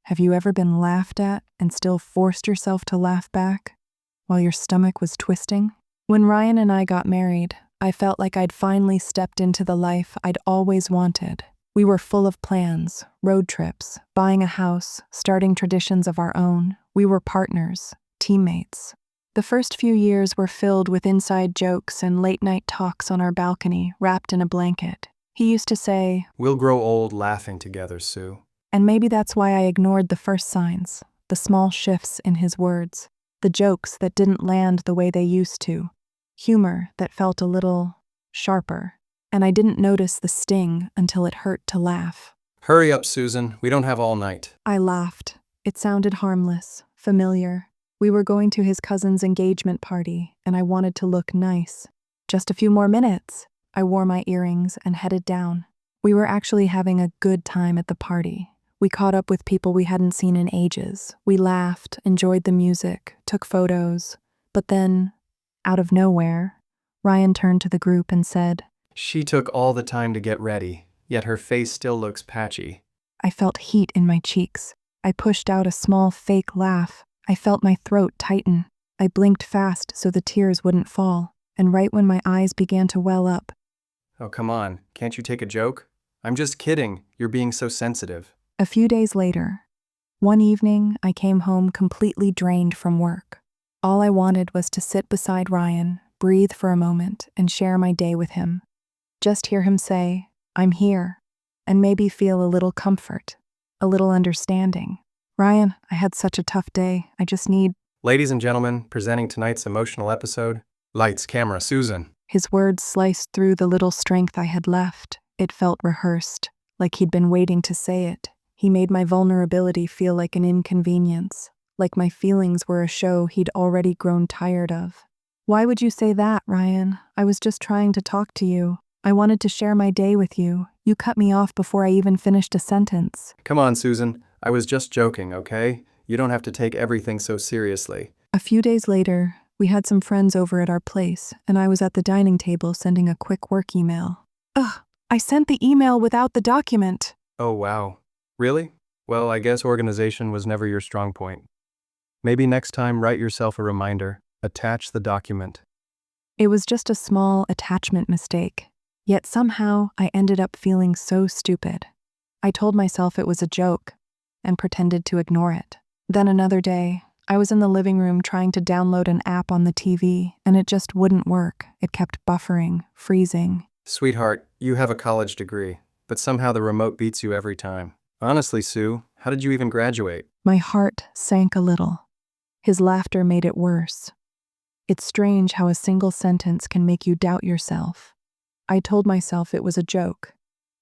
Have you ever been laughed at and still forced yourself to laugh back while your stomach was twisting? When Ryan and I got married, I felt like I'd finally stepped into the life I'd always wanted. We were full of plans, road trips, buying a house, starting traditions of our own. We were partners, teammates. The first few years were filled with inside jokes and late-night talks on our balcony, wrapped in a blanket. He used to say, "We'll grow old laughing together, Sue." and maybe that's why I ignored the first signs, the small shifts in his words, the jokes that didn't land the way they used to, humor that felt a little sharper, and I didn't notice the sting until it hurt to laugh. "Hurry up, Susan. We don't have all night." I laughed. It sounded harmless, familiar. We were going to his cousin's engagement party, and I wanted to look nice. Just a few more minutes. I wore my earrings and headed down. We were actually having a good time at the party. We caught up with people we hadn't seen in ages. We laughed, enjoyed the music, took photos. But then, out of nowhere, Ryan turned to the group and said, "She took all the time to get ready, yet her face still looks patchy." I felt heat in my cheeks. I pushed out a small fake laugh. I felt my throat tighten. I blinked fast so the tears wouldn't fall, and right when my eyes began to well up, "Oh, come on. Can't you take a joke?" "I'm just kidding. You're being so sensitive." a few days later, one evening I came home completely drained from work. All I wanted was to sit beside Ryan, breathe for a moment, and share my day with him. Just hear him say, "I'm here," and maybe feel a little comfort, a little understanding. "Ryan, I had such a tough day. I just need..." Ladies and gentlemen, presenting tonight's emotional episode, Lights, Camera, Susan. His words sliced through the little strength I had left. It felt rehearsed, like he'd been waiting to say it. He made my vulnerability feel like an inconvenience, like my feelings were a show he'd already grown tired of. "Why would you say that, Ryan? I was just trying to talk to you. I wanted to share my day with you. You cut me off before I even finished a sentence." Come on, Susan. I was just joking, okay? You don't have to take everything so seriously. A few days later, we had some friends over at our place, and I was at the dining table sending a quick work email. Ugh, I sent the email without the document. Oh, wow. Really? Well, I guess organization was never your strong point. Maybe next time write yourself a reminder. Attach the document. It was just a small attachment mistake, yet somehow I ended up feeling so stupid. I told myself it was a joke and pretended to ignore it. Then another day, I was in the living room trying to download an app on the TV, and it just wouldn't work. It kept buffering, freezing. Sweetheart, you have a college degree, but somehow the remote beats you every time. Honestly, Sue, how did you even graduate? My heart sank a little. His laughter made it worse. It's strange how a single sentence can make you doubt yourself. I told myself it was a joke,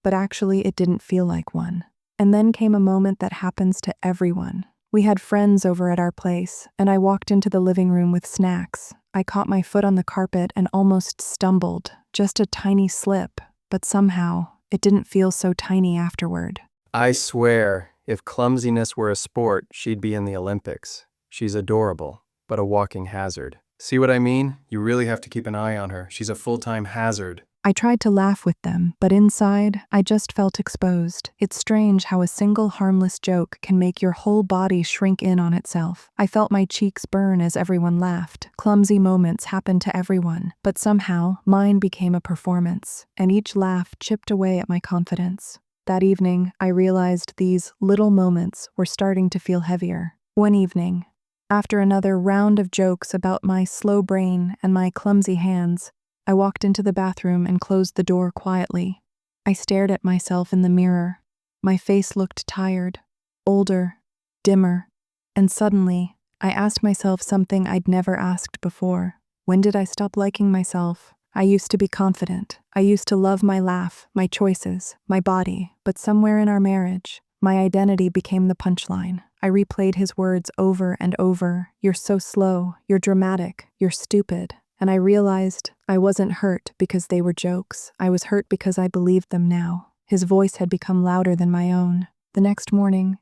but actually it didn't feel like one. And then came a moment that happens to everyone. We had friends over at our place, and I walked into the living room with snacks. I caught my foot on the carpet and almost stumbled, just a tiny slip, but somehow it didn't feel so tiny afterward. I swear, if clumsiness were a sport, she'd be in the Olympics. She's adorable, but a walking hazard. See what I mean? You really have to keep an eye on her. She's a full-time hazard. I tried to laugh with them, but inside, I just felt exposed. It's strange how a single harmless joke can make your whole body shrink in on itself. I felt my cheeks burn as everyone laughed. Clumsy moments happened to everyone, but somehow, mine became a performance, and each laugh chipped away at my confidence. That evening, I realized these little moments were starting to feel heavier. One evening, after another round of jokes about my slow brain and my clumsy hands, I walked into the bathroom and closed the door quietly. I stared at myself in the mirror. My face looked tired, older, dimmer, and suddenly, I asked myself something I'd never asked before. When did I stop liking myself? I used to be confident. I used to love my laugh, my choices, my body, but somewhere in our marriage, my identity became the punchline. I replayed his words over and over. "You're so slow, you're dramatic, you're stupid." And I realized I wasn't hurt because they were jokes. I was hurt because I believed them now. His voice had become louder than my own. The next morning,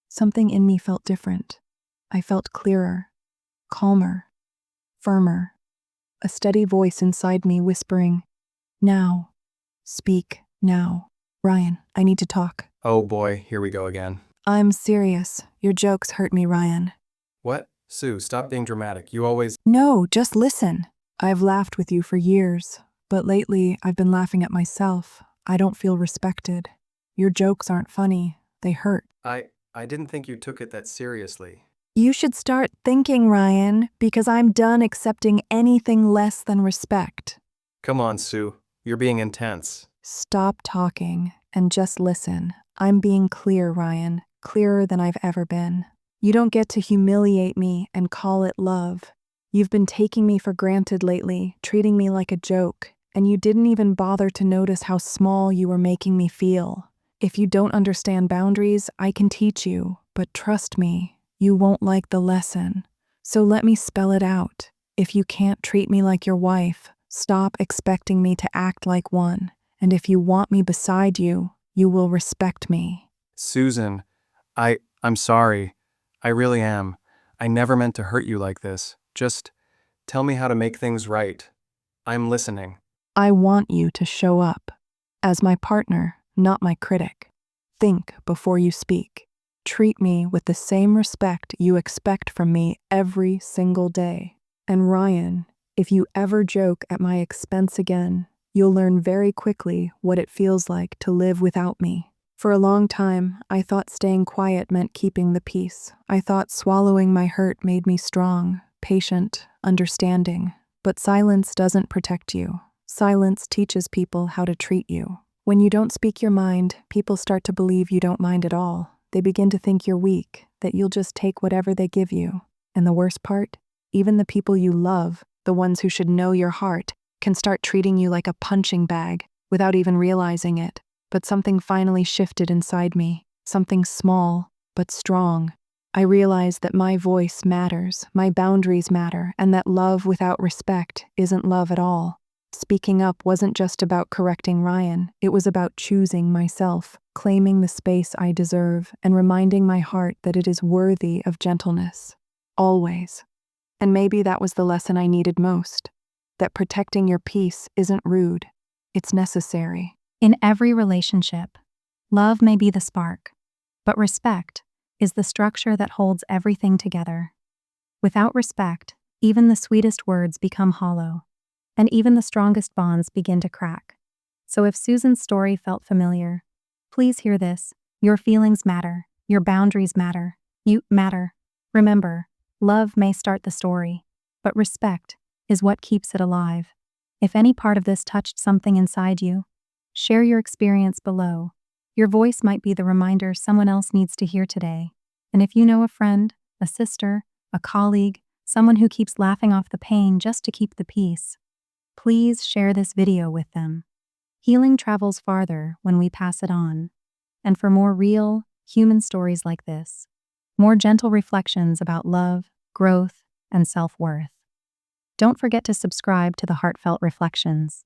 something in me felt different. I felt clearer, calmer, firmer. A steady voice inside me whispering, "Now, speak now. Ryan, I need to talk." Oh boy, here we go again. I'm serious. Your jokes hurt me, Ryan. What? Sue, stop being dramatic. You always. No, just listen. I've laughed with you for years, but lately I've been laughing at myself. I don't feel respected. Your jokes aren't funny. They hurt. I didn't think you took it that seriously. You should start thinking, Ryan, because I'm done accepting anything less than respect. Come on, Sue. You're being intense. Stop talking and just listen. I'm being clear, Ryan, clearer than I've ever been. You don't get to humiliate me and call it love. You've been taking me for granted lately, treating me like a joke, and you didn't even bother to notice how small you were making me feel. If you don't understand boundaries, I can teach you, but trust me, you won't like the lesson. So let me spell it out. If you can't treat me like your wife, stop expecting me to act like one. And if you want me beside you, you will respect me. Susan, I'm sorry. I really am. I never meant to hurt you like this. Just tell me how to make things right. I'm listening. I want you to show up as my partner, not my critic. Think before you speak. Treat me with the same respect you expect from me every single day. And Ryan, if you ever joke at my expense again, you'll learn very quickly what it feels like to live without me. For a long time, I thought staying quiet meant keeping the peace. I thought swallowing my hurt made me strong, patient, understanding. But silence doesn't protect you. Silence teaches people how to treat you. When you don't speak your mind, people start to believe you don't mind at all. They begin to think you're weak, that you'll just take whatever they give you. And the worst part? Even the people you love, the ones who should know your heart, can start treating you like a punching bag without even realizing it. But something finally shifted inside me, something small but strong. I realized that my voice matters, my boundaries matter, and that love without respect isn't love at all. Speaking up wasn't just about correcting Ryan, it was about choosing myself, claiming the space I deserve, and reminding my heart that it is worthy of gentleness. Always. And maybe that was the lesson I needed most, that protecting your peace isn't rude, it's necessary. In every relationship, love may be the spark, but respect is the structure that holds everything together. Without respect, even the sweetest words become hollow, and even the strongest bonds begin to crack. So if Susan's story felt familiar, please hear this. Your feelings matter. Your boundaries matter. You matter. Remember, love may start the story, but respect is what keeps it alive. If any part of this touched something inside you, share your experience below. Your voice might be the reminder someone else needs to hear today. And if you know a friend, a sister, a colleague, someone who keeps laughing off the pain just to keep the peace, please share this video with them. Healing travels farther when we pass it on. And for more real, human stories like this, more gentle reflections about love, growth, and self-worth, don't forget to subscribe to the Heartfelt Reflections.